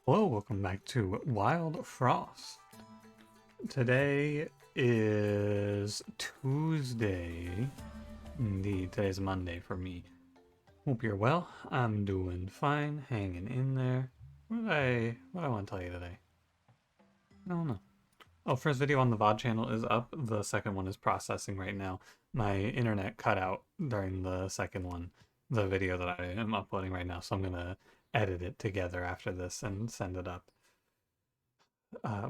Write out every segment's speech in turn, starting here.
Hello, welcome back to Wildfrost. Today is Tuesday. Indeed, today's Monday for me. Hope you're well. I'm doing fine, hanging in there. What I want to tell you today? I don't know. Oh, first video on the VOD channel is up. The second one is processing right now. My internet cut out during the second one, the video that I am uploading right now, so I'm gonna edit it together after this and send it up.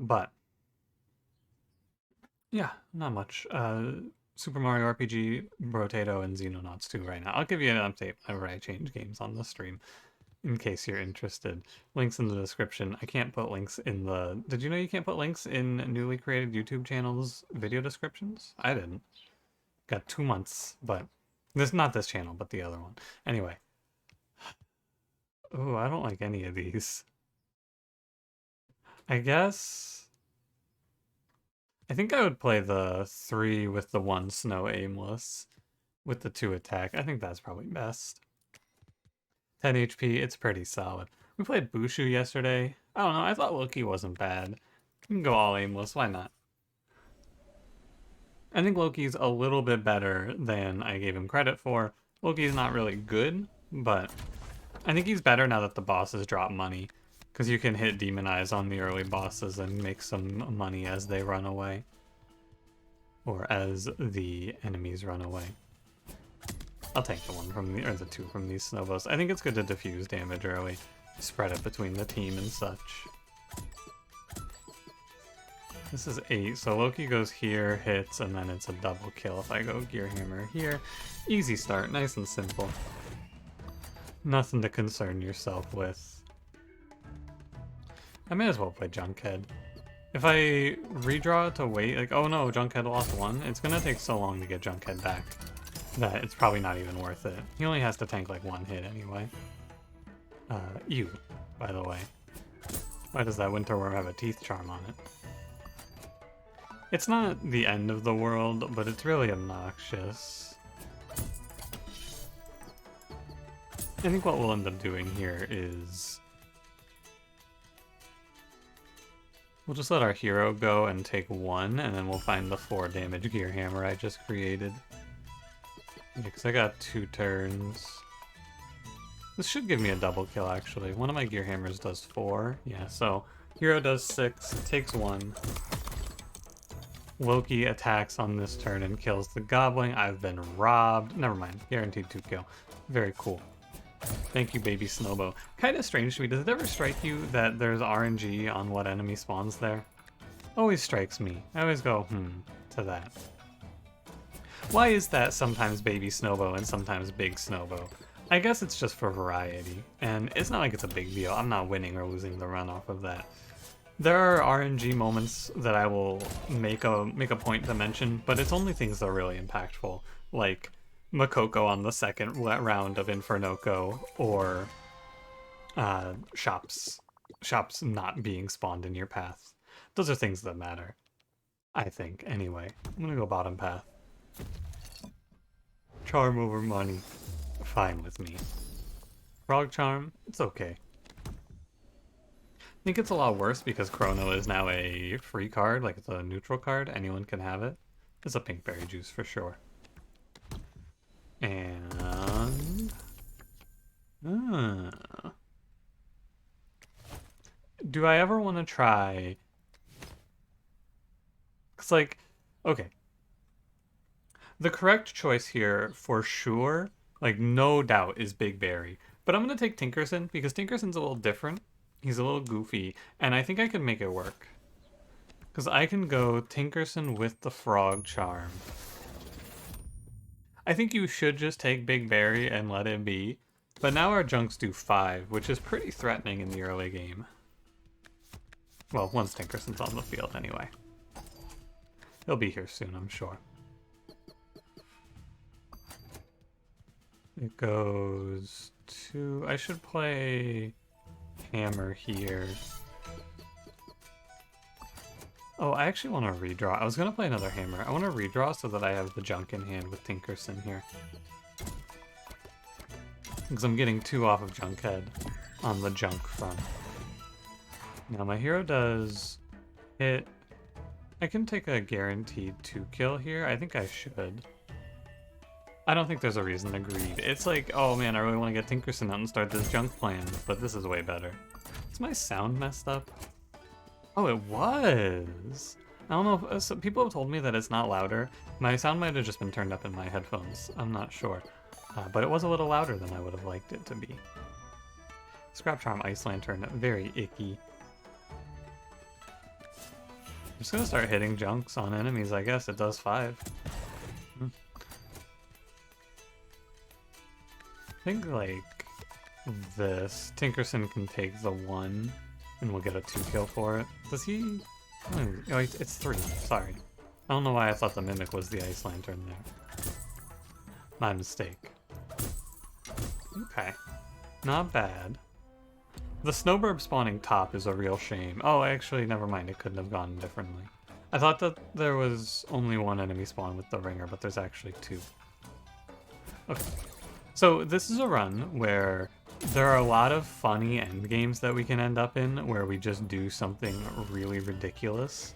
But yeah, not much. Super Mario RPG, Brotato, and Xenonauts 2 right now. I'll give you an update whenever I change games on the stream, in case you're interested. Links in the description. I can't put links in the... Did you know you can't put links in newly created YouTube channels' video descriptions? I didn't. Got 2 months, but... Not this channel, but the other one. Anyway. Oh, I don't like any of these. I guess... I think I would play the 3 with the 1 snow aimless with the 2 attack. I think that's probably best. 10 HP, it's pretty solid. We played Bushu yesterday. I don't know, I thought Loki wasn't bad. We can go all aimless, why not? I think Loki's a little bit better than I gave him credit for. Loki's not really good, but I think he's better now that the bosses drop money. Because you can hit Demon Eyes on the early bosses and make some money as they run away. Or as the enemies run away. I'll take the one from the, or the 2 from these snowballs. I think it's good to diffuse damage early. Spread it between the team and such. This is 8, so Loki goes here, hits, and then it's a double kill if I go Gear Hammer here. Easy start, nice and simple. Nothing to concern yourself with. I may as well play Junkhead. If I redraw to wait, like, oh no, Junkhead lost 1, it's gonna take so long to get Junkhead back that it's probably not even worth it. He only has to tank like 1 hit anyway. Ew, by the way. Why does that Winter Worm have a teeth charm on it? It's not the end of the world, but it's really obnoxious. I think what we'll end up doing here is... we'll just let our hero go and take 1, and then we'll find the 4 damage Gear Hammer I just created. Yeah, because I got 2 turns. This should give me a double kill, actually. One of my Gear Hammers does 4. Yeah, so hero does 6, takes 1. Loki attacks on this turn and kills the Goblin. I've been robbed. Never mind. Guaranteed 2 kill. Very cool. Thank you, baby Snowbow. Kind of strange to me. Does it ever strike you that there's RNG on what enemy spawns there? Always strikes me. I always go, to that. Why is that sometimes baby Snowbow and sometimes big Snowbow? I guess it's just for variety, and it's not like it's a big deal. I'm not winning or losing the run off of that. There are RNG moments that I will make a point to mention, but it's only things that are really impactful, like Makoko on the second round of Infernoco, or shops not being spawned in your path. Those are things that matter, I think. Anyway, I'm gonna go bottom path. Charm over money, fine with me. Frog Charm, it's okay. I think it's a lot worse because Chrono is now a free card, like it's a neutral card. Anyone can have it. It's a pink berry juice for sure. And... do I ever want to try... It's like, okay. The correct choice here, for sure, like no doubt, is Big Berry. But I'm going to take Tinkerson because Tinkerson's a little different. He's a little goofy, and I think I can make it work. Because I can go Tinkerson with the Frog Charm. I think you should just take Big Berry and let it be. But now our junks do 5, which is pretty threatening in the early game. Well, once Tinkerson's on the field anyway. He'll be here soon, I'm sure. It goes to... I should play Hammer here. Oh, I actually want to redraw. I was going to play another Hammer. I want to redraw so that I have the junk in hand with Tinkerson here. Because I'm getting 2 off of Junkhead on the junk front. Now my hero does hit. I can take a guaranteed 2 kill here. I think I should. I don't think there's a reason to greed. It's like, oh man, I really want to get Tinkerson out and start this junk plan, but this is way better. Is my sound messed up? Oh, it was. I don't know if so people have told me that it's not louder. My sound might have just been turned up in my headphones. I'm not sure. But it was a little louder than I would have liked it to be. Scrap Charm, Ice Lantern, very icky. I'm just gonna start hitting junks on enemies, I guess. It does 5. I think, like, this. Tinkerson can take the 1, and we'll get a 2 kill for it. Does he? Oh, it's 3. Sorry. I don't know why I thought the Mimic was the Ice Lantern there. My mistake. Okay. Not bad. The Snowburb spawning top is a real shame. Oh, actually, never mind. It couldn't have gone differently. I thought that there was only 1 enemy spawn with the Ringer, but there's actually 2. Okay. So this is a run where there are a lot of funny end games that we can end up in where we just do something really ridiculous.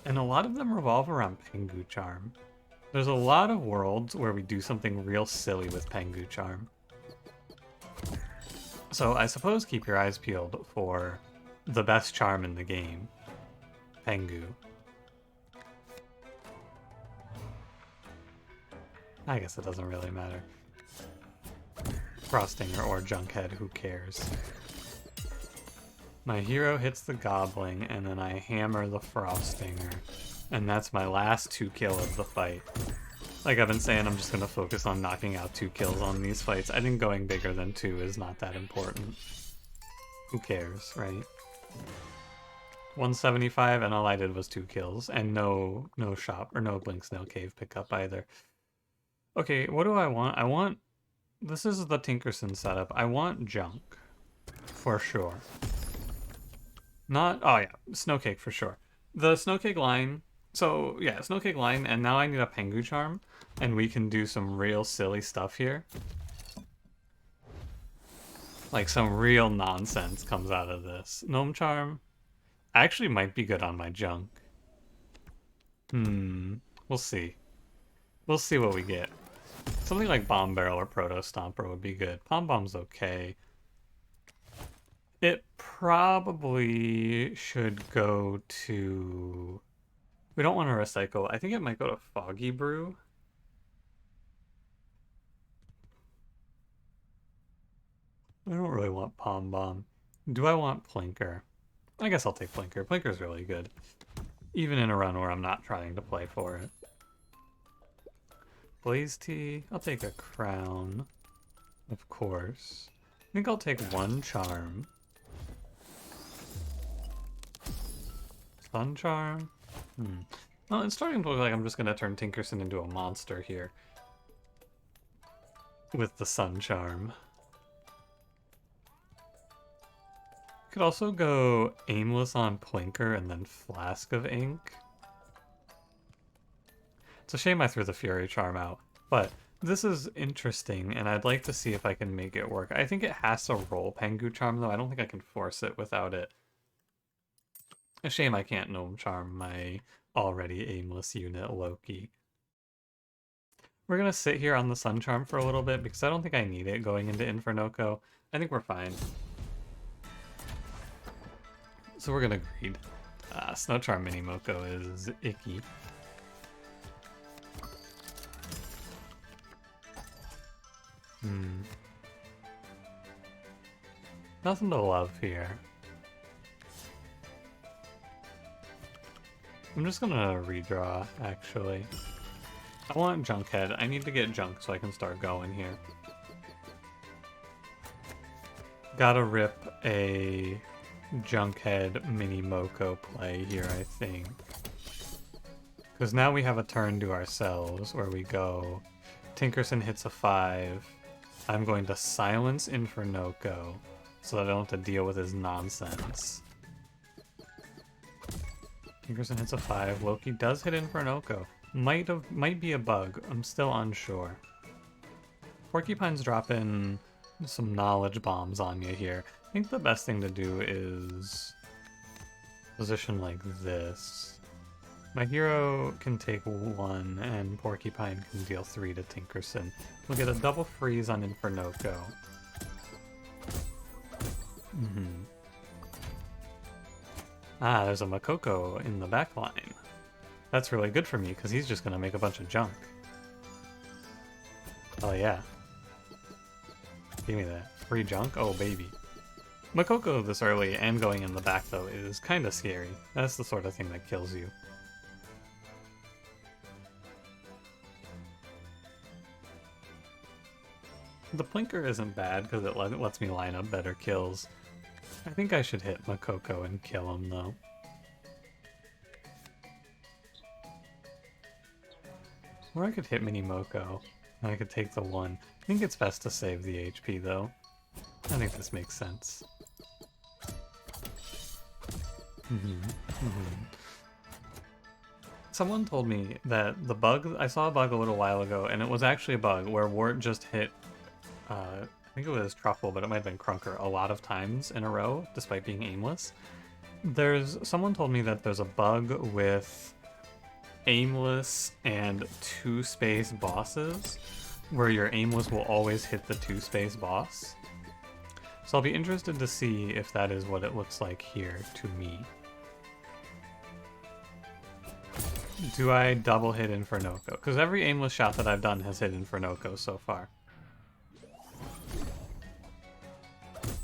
And a lot of them revolve around Pengu Charm. There's a lot of worlds where we do something real silly with Pengu Charm. So I suppose keep your eyes peeled for the best charm in the game, Pengu. I guess it doesn't really matter. Frostinger or Junkhead, who cares? My hero hits the Gobbling, and then I hammer the Frostinger. And that's my last 2 kill of the fight. Like I've been saying, I'm just going to focus on knocking out 2 kills on these fights. I think going bigger than 2 is not that important. Who cares, right? 175, and all I did was 2 kills. And no shop, or no Blink Snail Cave pickup either. Okay, what do I want? This is the Tinkerson setup. I want junk. For sure. Not, oh yeah, Snowcake for sure. The Snowcake line, so yeah, Snowcake line, and now I need a Pengu Charm, and we can do some real silly stuff here. Like some real nonsense comes out of this. Gnome Charm actually might be good on my junk. We'll see. We'll see what we get. Something like Bomb Barrel or Proto Stomper would be good. Pom Bomb's okay. It probably should go to... We don't want to recycle. I think it might go to Foggy Brew. I don't really want Pom Bomb. Do I want Plinker? I guess I'll take Plinker. Plinker's really good. Even in a run where I'm not trying to play for it. Blaze Tea. I'll take a Crown. Of course. I think I'll take 1 Charm. Sun Charm? Well, it's starting to look like I'm just going to turn Tinkerson into a monster here. With the Sun Charm. Could also go Aimless on Plinker and then Flask of Ink. It's a shame I threw the Fury Charm out, but this is interesting, and I'd like to see if I can make it work. I think it has to roll Pengu Charm, though. I don't think I can force it without it. A shame I can't Gnome Charm my already aimless unit, Loki. We're going to sit here on the Sun Charm for a little bit, because I don't think I need it going into Infernoco. I think we're fine. So we're going to greed. Snow Charm Mini Moko is icky. Nothing to love here. I'm just gonna redraw, actually. I want Junkhead. I need to get Junk so I can start going here. Gotta rip a Junkhead Mini Moko play here, I think. Because now we have a turn to ourselves where we go... Tinkerson hits a 5. I'm going to silence Infernoco so that I don't have to deal with his nonsense. Tinkerson hits a 5. Loki does hit Infernoco. Might be a bug. I'm still unsure. Porcupine's dropping some knowledge bombs on you here. I think the best thing to do is Position like this. My hero can take 1, and Porcupine can deal 3 to Tinkerson. We'll get a double freeze on Infernoco. Ah, there's a Makoko in the back line. That's really good for me, because he's just going to make a bunch of junk. Oh yeah. Give me that. Free junk? Oh baby. Makoko this early and going in the back, though, is kind of scary. That's the sort of thing that kills you. The Plinker isn't bad because it lets me line up better kills. I think I should hit Makoko and kill him, though. Or I could hit Minimoko, and I could take the 1. I think it's best to save the HP, though. I think this makes sense. Someone told me that the bug, I saw a bug a little while ago, and it was actually a bug where Wart just hit, I think it was Truffle, but it might have been Crunker, a lot of times in a row, despite being aimless. Someone told me that there's a bug with aimless and 2-space bosses, where your aimless will always hit the 2-space boss. So I'll be interested to see if that is what it looks like here to me. Do I double hit Infernoco? Because every aimless shot that I've done has hit Infernoco so far.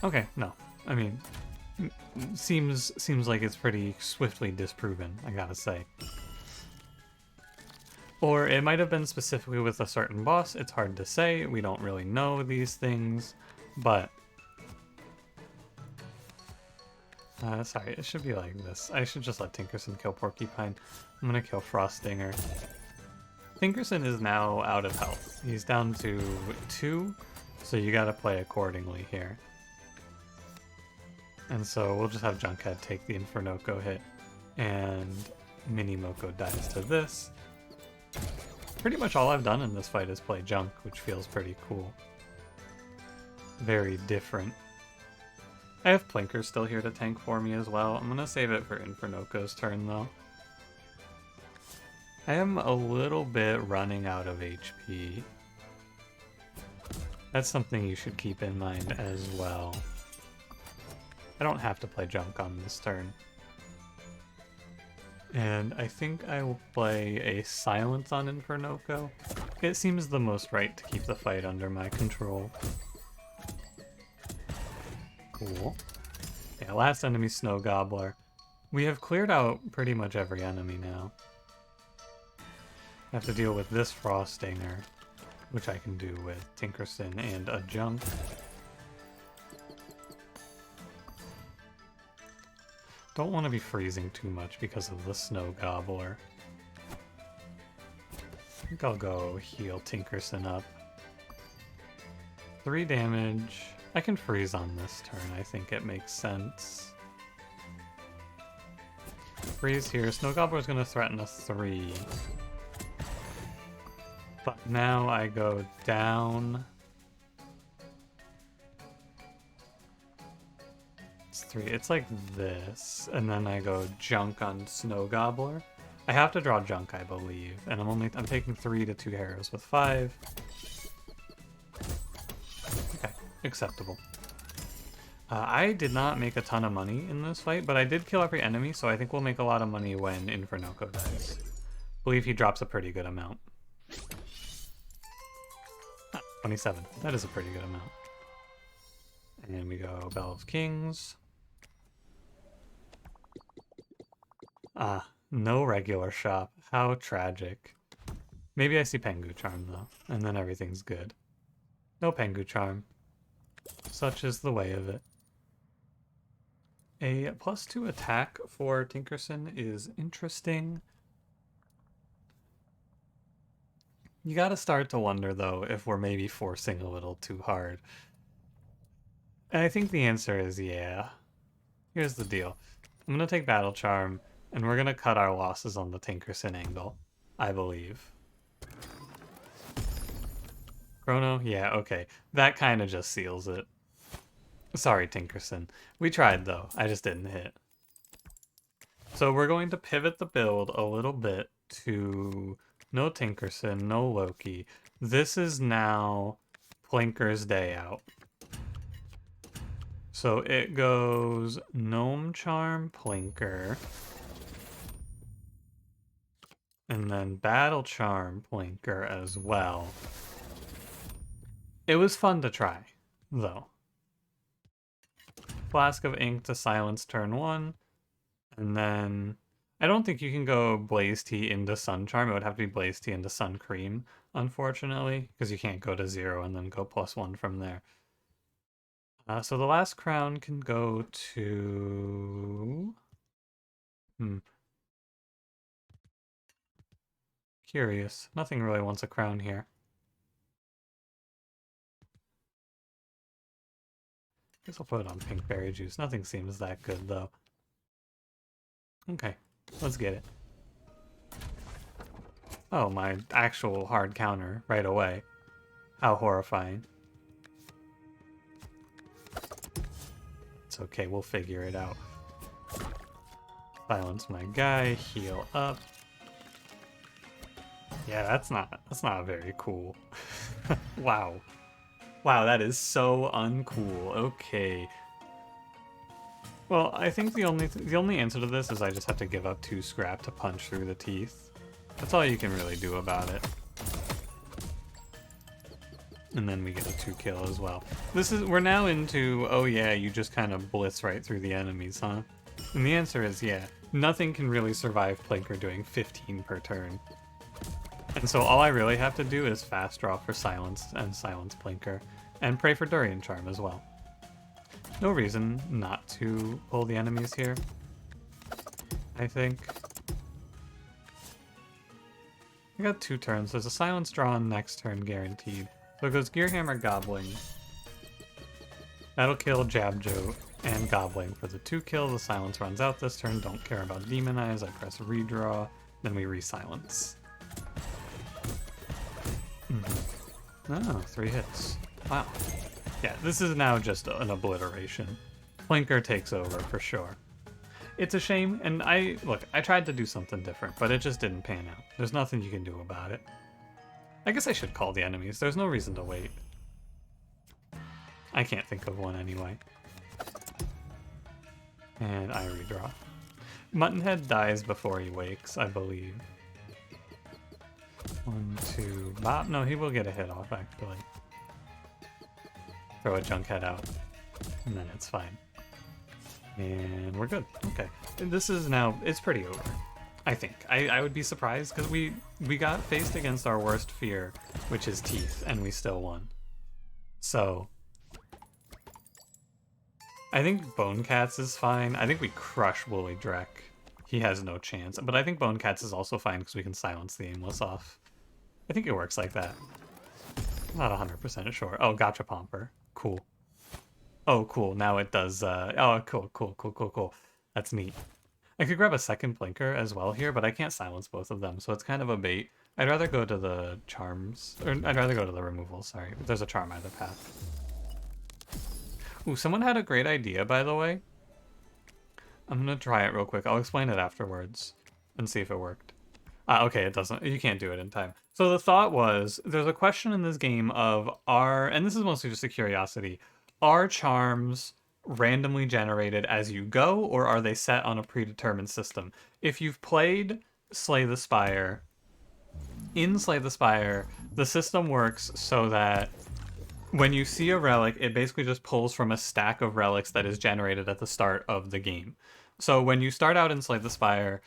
Okay, no. I mean, seems like it's pretty swiftly disproven, I gotta say. Or it might have been specifically with a certain boss, it's hard to say, we don't really know these things, but... sorry, it should be like this. I should just let Tinkerson kill Porcupine. I'm gonna kill Frostdinger. Tinkerson is now out of health. He's down to 2, so you gotta play accordingly here. And so we'll just have Junkhead take the Infernoco hit, and Minimoko dies to this. Pretty much all I've done in this fight is play junk, which feels pretty cool. Very different. I have Plinker still here to tank for me as well. I'm gonna save it for Infernoco's turn though. I am a little bit running out of HP. That's something you should keep in mind as well. I don't have to play junk on this turn. And I think I will play a silence on Infernoco. It seems the most right to keep the fight under my control. Cool. Yeah, last enemy Snow Gobbler. We have cleared out pretty much every enemy now. I have to deal with this Frostdinger, which I can do with Tinkerson and a junk. Don't want to be freezing too much because of the Snow Gobbler. I think I'll go heal Tinkerson up. 3 damage. I can freeze on this turn, I think it makes sense. Freeze here. Snow Gobbler's going to threaten a 3. But now I go down. It's 3. It's like this. And then I go junk on Snow Gobbler. I have to draw junk, I believe. And I'm taking 3 to 2 arrows with 5. Okay, acceptable. I did not make a ton of money in this fight, but I did kill every enemy, so I think we'll make a lot of money when Infernoco dies. I believe he drops a pretty good amount. 27. That is a pretty good amount. And we go Bell of Kings. Ah, no regular shop. How tragic. Maybe I see Pengu Charm, though, and then everything's good. No Pengu Charm. Such is the way of it. A +2 attack for Tinkerson is interesting. You gotta start to wonder, though, if we're maybe forcing a little too hard. And I think the answer is yeah. Here's the deal. I'm gonna take Battle Charm, and we're gonna cut our losses on the Tinkerson angle, I believe. Chrono? Yeah, okay. That kind of just seals it. Sorry, Tinkerson. We tried, though. I just didn't hit. So we're going to pivot the build a little bit to no Tinkerson, no Loki. This is now Plinker's day out. So it goes Gnome Charm, Plinker, and then Battle Charm, Plinker as well. It was fun to try, though. Flask of Ink to silence turn 1, and then I don't think you can go Blaze Tea into Sun Charm. It would have to be Blaze Tea into Sun Cream, unfortunately, because you can't go to 0 and then go +1 from there. So the last crown can go to... Curious. Nothing really wants a crown here. Guess I'll put it on pink berry juice. Nothing seems that good, though. Okay, let's get it. Oh, my actual hard counter right away. How horrifying. It's okay, we'll figure it out. Silence my guy, heal up. Yeah, that's not very cool. Wow. Wow, that is so uncool. Okay. Well, I think the only answer to this is I just have to give up 2 scrap to punch through the teeth. That's all you can really do about it. And then we get a 2 kill as well. We're now into, oh yeah, you just kind of blitz right through the enemies, huh? And the answer is yeah. Nothing can really survive Plinker doing 15 per turn. And so all I really have to do is fast draw for silence and silence Plinker, and pray for Durian Charm as well. No reason not to pull the enemies here, I think. I got 2 turns. There's a silence drawn next turn guaranteed. So it goes Gearhammer Gobbling. That'll kill Jabjo and Gobbling for the 2 kill. The silence runs out this turn. Don't care about Demonize. I press redraw. Then we re-silence. Oh, 3 hits. Wow. Yeah, this is now just an obliteration. Plinker takes over for sure. It's a shame, and I tried to do something different, but it just didn't pan out. There's nothing you can do about it. I guess I should call the enemies. There's no reason to wait. I can't think of one anyway. And I redraw. Muttonhead dies before he wakes, I believe. 1, 2, bop. No, he will get a hit off, actually. Throw a Junkhead out, and then it's fine. And we're good. Okay. This is now, it's pretty over, I think. I would be surprised, because we got faced against our worst fear, which is teeth, and we still won. So, I think Bone Cats is fine. I think we crush Woolly Drek. He has no chance. But I think Bone Cats is also fine because we can silence the Aimless off. I think it works like that. Not 100% sure. Oh, Gotcha Pomper. Cool. Oh, cool. Now it does. Oh, cool. That's neat. I could grab a second Plinker as well here, but I can't silence both of them, so it's kind of a bait. I'd rather go to the charms, or I'd rather go to the removal, sorry. There's a charm either path. Ooh, someone had a great idea, by the way. I'm gonna try it real quick. I'll explain it afterwards and see if it worked. Okay, it doesn't. You can't do it in time. So the thought was, there's a question in this game of and this is mostly just a curiosity, are charms randomly generated as you go, or are they set on a predetermined system? If you've played Slay the Spire, in Slay the Spire, the system works so that when you see a relic, it basically just pulls from a stack of relics that is generated at the start of the game. So when you start out in Slay the Spire,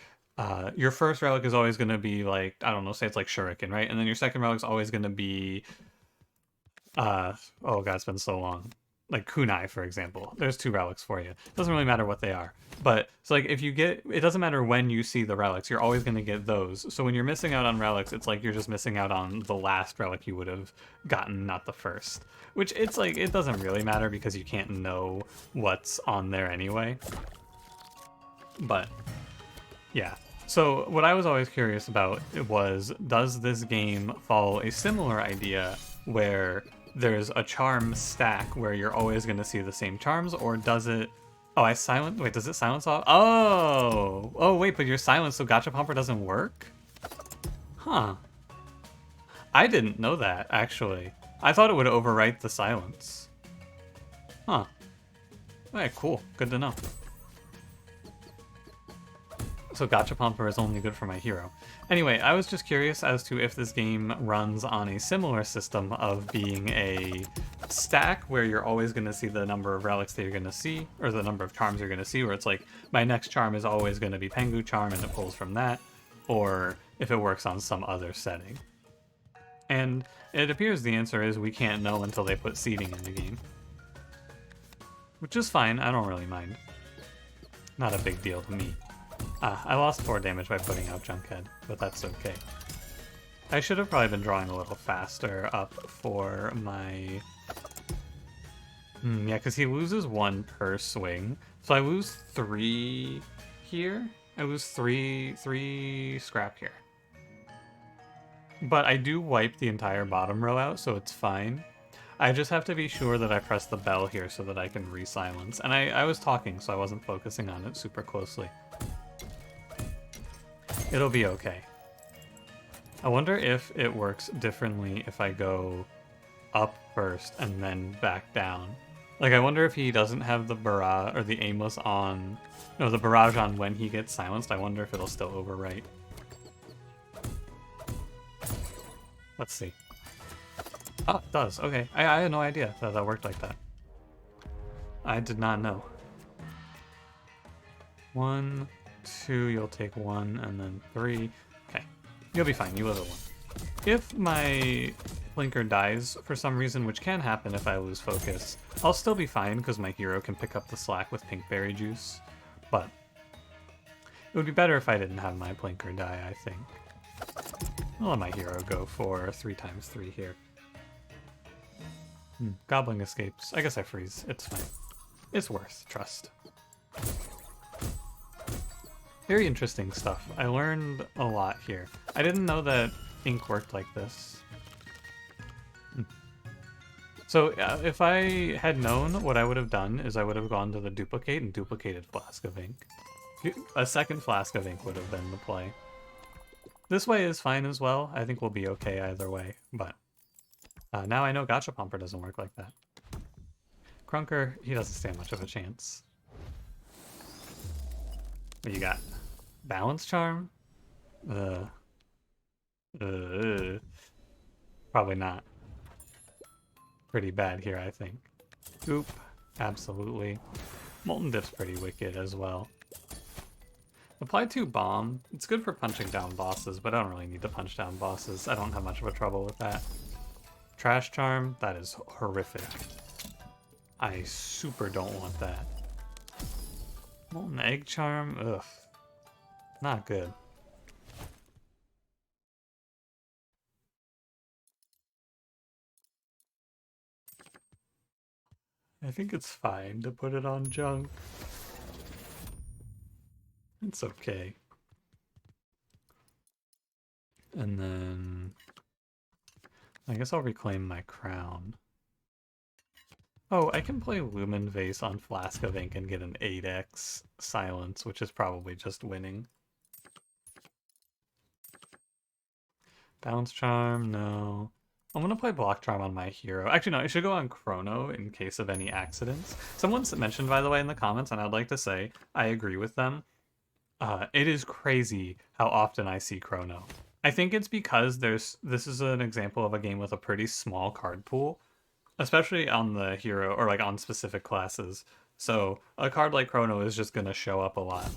your first relic is always going to be like, I don't know, say it's like Shuriken, right? And then your second relic is always going to be, oh god, it's been so long. Like Kunai, for example. There's 2 relics for you. It doesn't really matter what they are. But so like if you get, it doesn't matter when you see the relics, you're always going to get those. So when you're missing out on relics, it's like you're just missing out on the last relic you would have gotten, not the first. Which it's like, it doesn't really matter because you can't know what's on there anyway. But yeah. So what I was always curious about was, does this game follow a similar idea where there's a charm stack where you're always going to see the same charms, or does it Oh, I silent. Wait, does it silence off? Oh! Oh, wait, but you're silenced, so Gachapomper doesn't work? Huh. I didn't know that, actually. I thought it would overwrite the silence. Huh. Alright, cool. Good to know. So Gachapomper is only good for my hero. Anyway, I was just curious as to if this game runs on a similar system of being a stack where you're always going to see the number of relics that you're going to see, or the number of charms you're going to see, where it's like, my next charm is always going to be Pengu Charm and it pulls from that, or if it works on some other setting. And it appears the answer is we can't know until they put seeding in the game. Which is fine, I don't really mind. Not a big deal to me. I lost 4 damage by putting out Junkhead, but that's okay. I should have probably been drawing a little faster up for my... yeah, because he loses 1 per swing. So I lose 3 here. I lose 3 scrap here. But I do wipe the entire bottom row out, so it's fine. I just have to be sure that I press the bell here so that I can re-silence. And I was talking, so I wasn't focusing on it super closely. It'll be okay. I wonder if it works differently if I go up first and then back down. Like, I wonder if he doesn't have the barrage, or the aimless on... No, the barrage on when he gets silenced. I wonder if it'll still overwrite. Let's see. Oh, it does. Okay. I had no idea that that worked like that. I did not know. 1, 2, you'll take 1, and then 3. Okay. You'll be fine. You live at 1. If my Plinker dies for some reason, which can happen if I lose focus, I'll still be fine because my hero can pick up the slack with Pinkberry Juice. But it would be better if I didn't have my Plinker die, I think. I'll let my hero go for 3x3 here. Goblin escapes. I guess I freeze. It's fine. It's worth trust. Very interesting stuff. I learned a lot here. I didn't know that ink worked like this. So if I had known, what I would have done is I would have gone to the duplicate and duplicated Flask of Ink. A second Flask of Ink would have been the play. This way is fine as well. I think we'll be okay either way, but now I know Gachapomper doesn't work like that. Krunker, he doesn't stand much of a chance. What you got? Balance Charm? Probably not. Pretty bad here, I think. Oop, absolutely. Molten Dip's pretty wicked as well. Apply 2 Bomb. It's good for punching down bosses, but I don't really need to punch down bosses. I don't have much of a trouble with that. Trash Charm, that is horrific. I super don't want that. Molten Egg Charm, ugh. Not good. I think it's fine to put it on junk. It's okay. And then... I guess I'll reclaim my crown. Oh, I can play Lumen Vase on Flask of Ink and get an 8x silence, which is probably just winning. Bounce Charm, no. I'm gonna play Block Charm on my hero. Actually, no, I should go on Chrono in case of any accidents. Someone mentioned, by the way, in the comments, and I'd like to say I agree with them. It is crazy how often I see Chrono. I think it's because this is an example of a game with a pretty small card pool, especially on the hero, or like on specific classes. So a card like Chrono is just gonna show up a lot.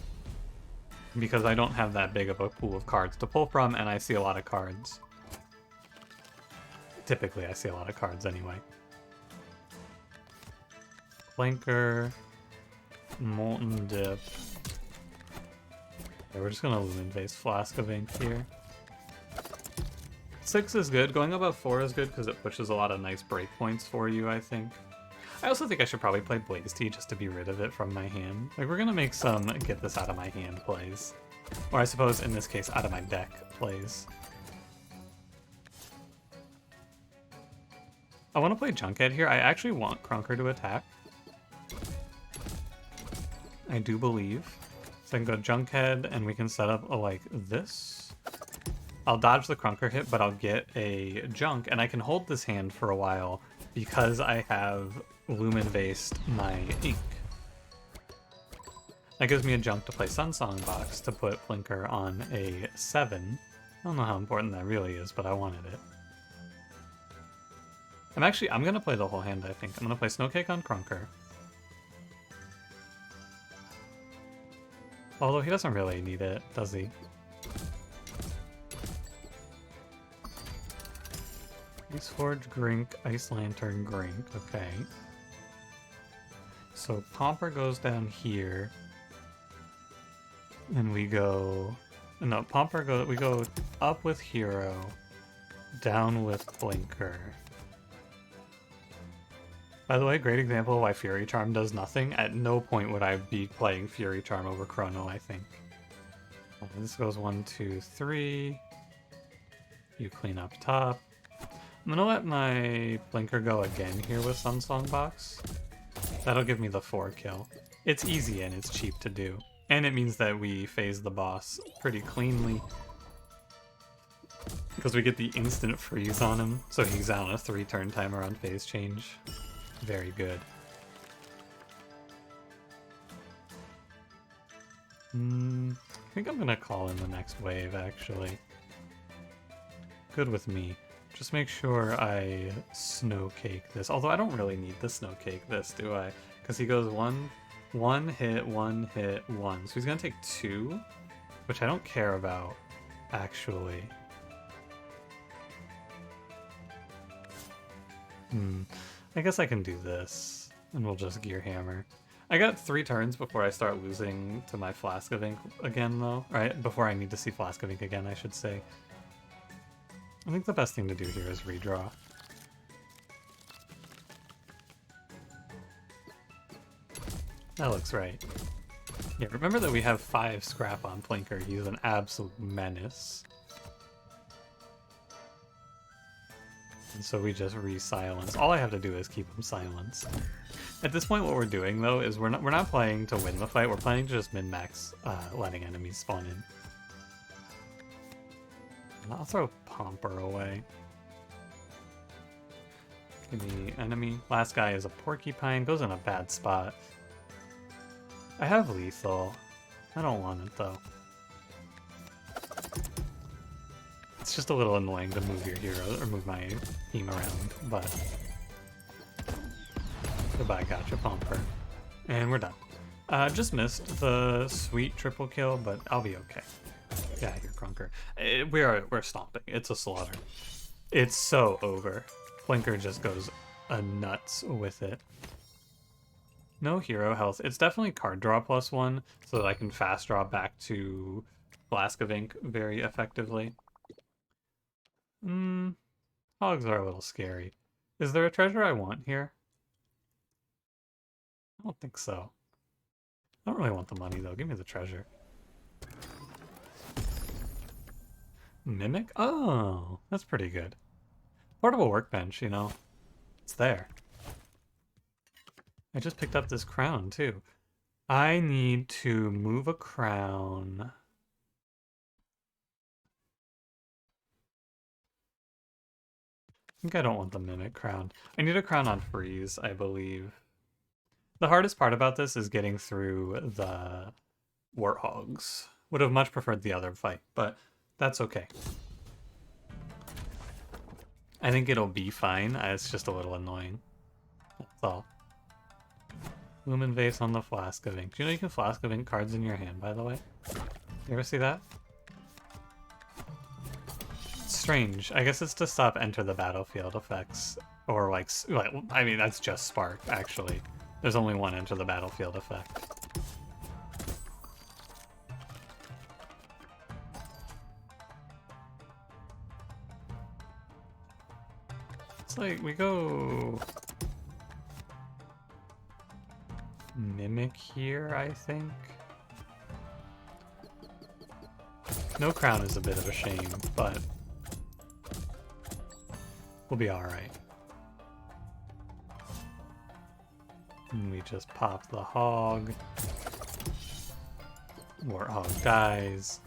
Because I don't have that big of a pool of cards to pull from, and I see a lot of cards. Typically, I see a lot of cards anyway. Plinker, Molten Dip. Okay, we're just gonna Lumen Vase Flask of Ink here. 6 is good. Going above 4 is good because it pushes a lot of nice breakpoints for you, I think. I also think I should probably play Blaze Tea just to be rid of it from my hand. Like, we're gonna make some get this out of my hand plays. Or I suppose, in this case, out of my deck plays. I want to play Junkhead here. I actually want Krunker to attack. I do believe. So I can go Junkhead, and we can set up a, like this. I'll dodge the Crunker hit, but I'll get a Junk, and I can hold this hand for a while because I have Lumen-based my ink. That gives me a Junk to play Sunsong Box to put Plinker on a 7. I don't know how important that really is, but I wanted it. I'm gonna play the whole hand, I think. I'm gonna play Snowcake on Crunker. Although he doesn't really need it, does he? Ice Forge, Grink, Ice Lantern, Grink, okay. So Pomper goes down here. And we go... No, Pomper goes... We go up with Hero, down with Plinker. By the way, great example of why Fury Charm does nothing. At no point would I be playing Fury Charm over Chrono, I think. This goes 1, 2, 3. You clean up top. I'm gonna let my Plinker go again here with Sunsong Box. That'll give me the 4 kill. It's easy and it's cheap to do. And it means that we phase the boss pretty cleanly. Because we get the instant freeze on him, so he's on a 3-turn timer on phase change. Very good. I think I'm gonna call in the next wave, actually. Good with me. Just make sure I Snowcake this. Although I don't really need to Snowcake this, do I? Because he goes one hit, 1 hit, 1. So he's gonna take 2, which I don't care about, actually. I guess I can do this, and we'll just Gear Hammer. I got 3 turns before I start losing to my Flask of Ink again, though. Right? Before I need to see Flask of Ink again, I should say. I think the best thing to do here is redraw. That looks right. Yeah, remember that we have 5 scrap on Plinker. He's an absolute menace. And so we just re-silence. All I have to do is keep him silenced. At this point, what we're doing, though, is we're not playing to win the fight. We're playing to just min-max letting enemies spawn in. And I'll throw Pomper away. Give me enemy. Last guy is a Porcupine. Goes in a bad spot. I have lethal. I don't want it, though. It's just a little annoying to move your hero, or move my team around, but... Goodbye, gotcha, Pomper. And we're done. Just missed the sweet triple kill, but I'll be okay. Get out of here, Crunker. We're stomping. It's a slaughter. It's so over. Plinker just goes nuts with it. No hero health. It's definitely card draw +1, so that I can fast draw back to Flask of Ink very effectively. Hogs are a little scary. Is there a treasure I want here? I don't think so. I don't really want the money, though. Give me the treasure. Mimic? Oh, that's pretty good. Portable workbench, you know. It's there. I just picked up this crown, too. I need to move a crown. I think I don't want the Mimic crown. I need a crown on freeze, I believe. The hardest part about this is getting through the Warthogs. Would have much preferred the other fight, but that's okay. I think it'll be fine. It's just a little annoying. That's all. Lumen Vase on the Flask of Ink. Do you know you can Flask of Ink cards in your hand, by the way? You ever see that? It's strange. I guess it's to stop enter the battlefield effects. Or like I mean, that's just Spark, actually. There's only one enter the battlefield effect. It's like, we go... Mimic here, I think. No crown is a bit of a shame, but we'll be alright. And we just pop the hog. Warthog dies.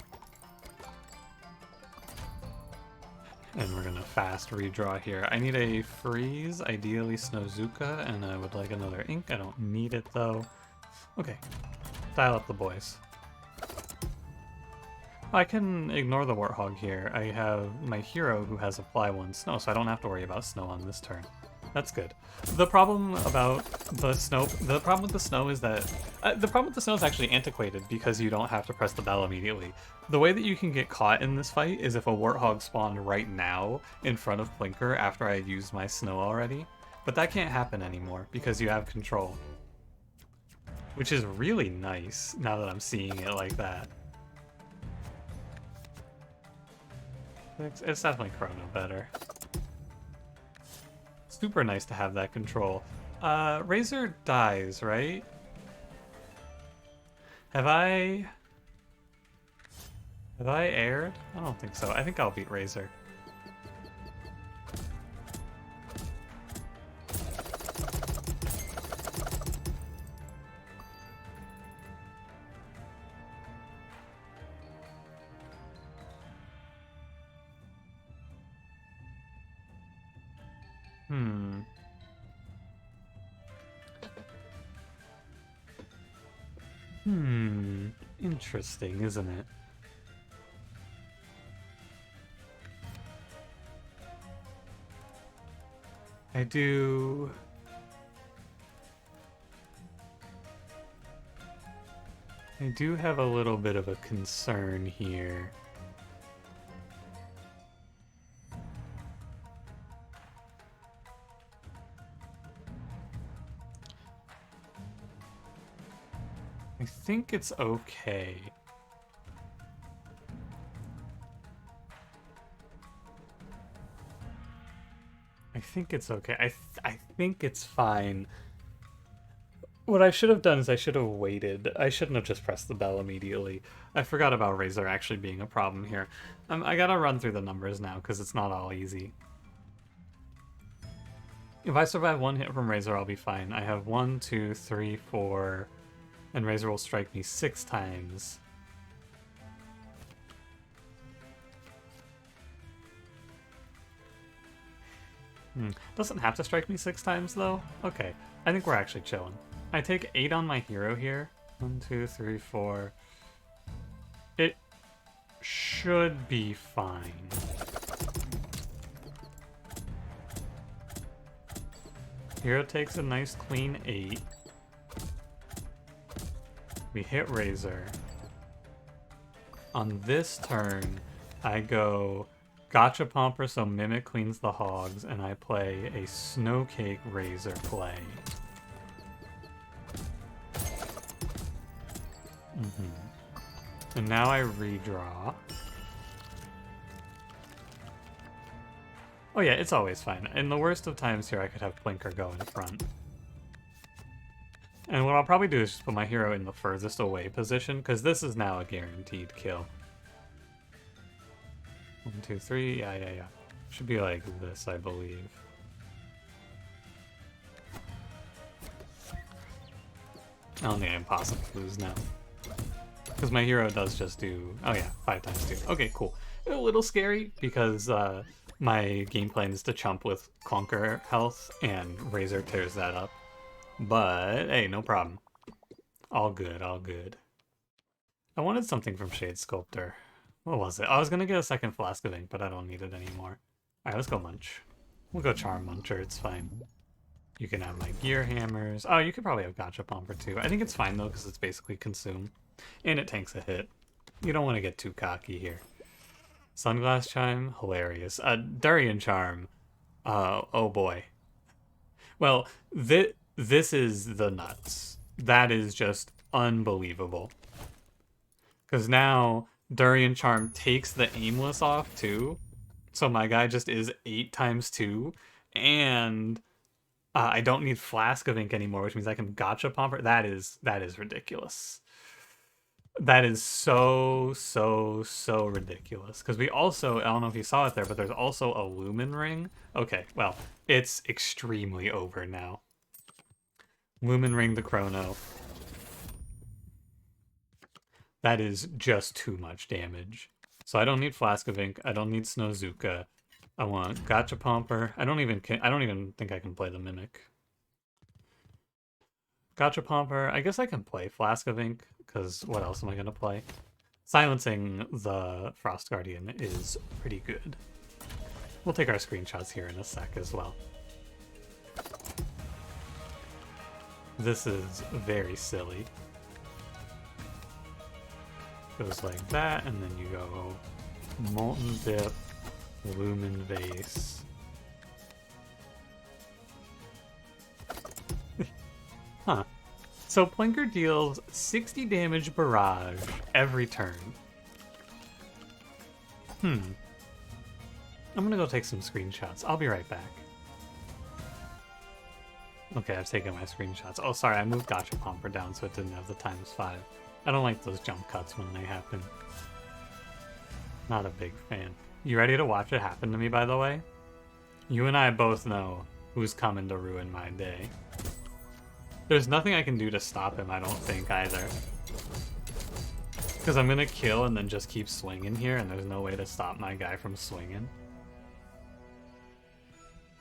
And we're gonna fast redraw here. I need a freeze, ideally Snowzuka, and I would like another ink. I don't need it though. Okay, dial up the boys. I can ignore the Warthog here. I have my hero who has apply 1 snow, so I don't have to worry about snow on this turn. That's good. The problem about the snow, the problem with the snow is that, the problem with the snow is actually antiquated because you don't have to press the bell immediately. The way that you can get caught in this fight is if a Warthog spawned right now in front of Plinker after I had used my snow already, but that can't happen anymore because you have control. Which is really nice now that I'm seeing it like that. It's definitely Chrono better. Super nice to have that control. Razor dies, right? Have I aired? I don't think so. I think I'll beat Razor. Interesting, isn't it? I do have a little bit of a concern here. I think it's okay. I think it's okay. I think it's fine. What I should have done is I should have waited. I shouldn't have just pressed the bell immediately. I forgot about Razor actually being a problem here. I gotta run through the numbers now because it's not all easy. If I survive 1 hit from Razor, I'll be fine. I have 1, 2, 3, 4, and Razor will strike me 6 times. Doesn't have to strike me 6 times, though? Okay, I think we're actually chilling. I take 8 on my hero here. 1, 2, 3, 4. It should be fine. Hero takes a nice clean 8. We hit Razor. On this turn, I go Gachapomper so Mimic cleans the hogs, and I play a Snowcake Razor play. And now I redraw. Oh yeah, it's always fine. In the worst of times here, I could have Plinker go in front. And what I'll probably do is just put my hero in the furthest away position, because this is now a guaranteed kill. 1, 2, 3, yeah. Should be like this, I believe. I don't think I'm possible to lose now. Because my hero does just do... Oh yeah, 5 times 2. Okay, cool. A little scary, because my game plan is to chump with Conquer health, and Razor tears that up. But, hey, no problem. All good, all good. I wanted something from Shade Sculptor. What was it? I was gonna get a second flask of ink, but I don't need it anymore. Alright, let's go Munch. We'll go Charm Muncher, it's fine. You can have my Gear Hammers. Oh, you could probably have Gachapomper too. I think it's fine though, because it's basically Consume. And it tanks a hit. You don't want to get too cocky here. Sunglass Chime, hilarious. Durian Charm, oh boy. Well, this is the nuts. That is just unbelievable. Because now Durian Charm takes the Aimless off too. So my guy just is 8 times 2. And I don't need Flask of Ink anymore, which means I can Gachapomper. That is ridiculous. That is so ridiculous. Because we also, I don't know if you saw it there, but there's also a Lumen Ring. Okay, well, it's extremely over now. Lumen Ring the Chrono. That is just too much damage. So I don't need Flask of Ink. I don't need Snowzuka. I want Gachapomper. I don't even think I can play the Mimic. Gachapomper. I guess I can play Flask of Ink, because what else am I gonna play? Silencing the Frost Guardian is pretty good. We'll take our screenshots here in a sec as well. This is very silly. Goes like that, and then you go Molten Dip, Lumen Vase. Huh. So Plinker deals 60 damage barrage every turn. I'm gonna go take some screenshots. I'll be right back. Okay, I've taken my screenshots. Oh, sorry, I moved Gachapomper down so it didn't have the ×5. I don't like those jump cuts when they happen. Not a big fan. You ready to watch it happen to me, by the way? You and I both know who's coming to ruin my day. There's nothing I can do to stop him, I don't think, either. Because I'm going to kill and then just keep swinging here, and there's no way to stop my guy from swinging.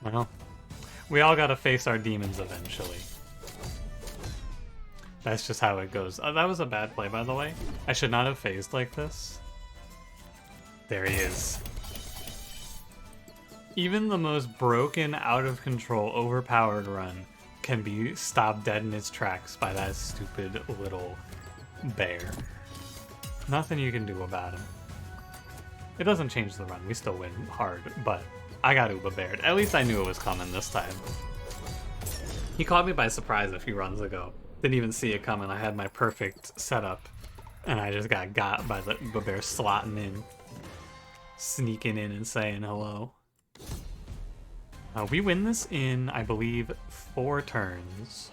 Well, we all gotta face our demons eventually. That's just how it goes. That was a bad play, by the way. I should not have phased like this. There he is. Even the most broken, out of control, overpowered run can be stopped dead in its tracks by that stupid little bear. Nothing you can do about him. It doesn't change the run. We still win hard, but I got Uba Bared. At least I knew it was coming this time. He caught me by surprise a few runs ago. Didn't even see it coming. I had my perfect setup, and I just got by the Uba Bear slotting in, sneaking in and saying hello. We win this in, I believe, 4 turns.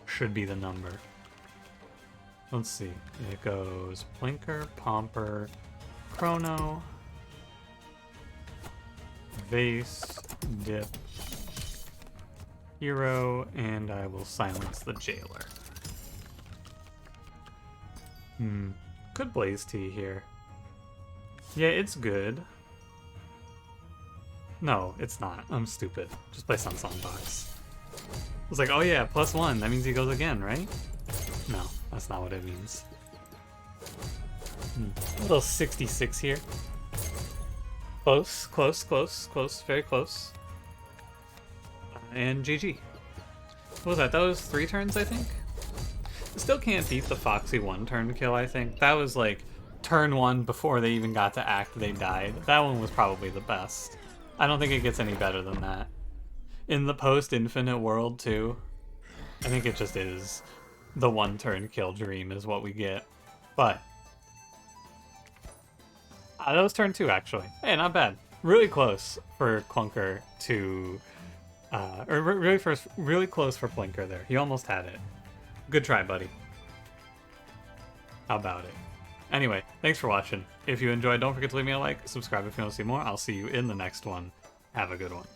Should be the number. Let's see. It goes Plinker, Pomper, Chrono, Vase, Dip, Hero, and I will silence the Jailer. Good Blaze Tea here. Yeah, it's good. No, it's not. I'm stupid. Just play Sun Box. I was like, oh yeah, +1. That means he goes again, right? No, that's not what it means. A little 66 here. Close, close, close, close, very close. And GG. What was that? That was 3 turns, I think? Still can't beat the Foxy 1-turn kill, I think. That was like turn 1 before they even got to act, they died. That one was probably the best. I don't think it gets any better than that. In the post-infinite world, too, I think it just is the 1-turn kill dream is what we get. But that was turn 2, actually. Hey, not bad. Really close for Clunker to... really close for Plinker there. He almost had it. Good try, buddy. How about it? Anyway, thanks for watching. If you enjoyed, don't forget to leave me a like, subscribe if you want to see more. I'll see you in the next one. Have a good one.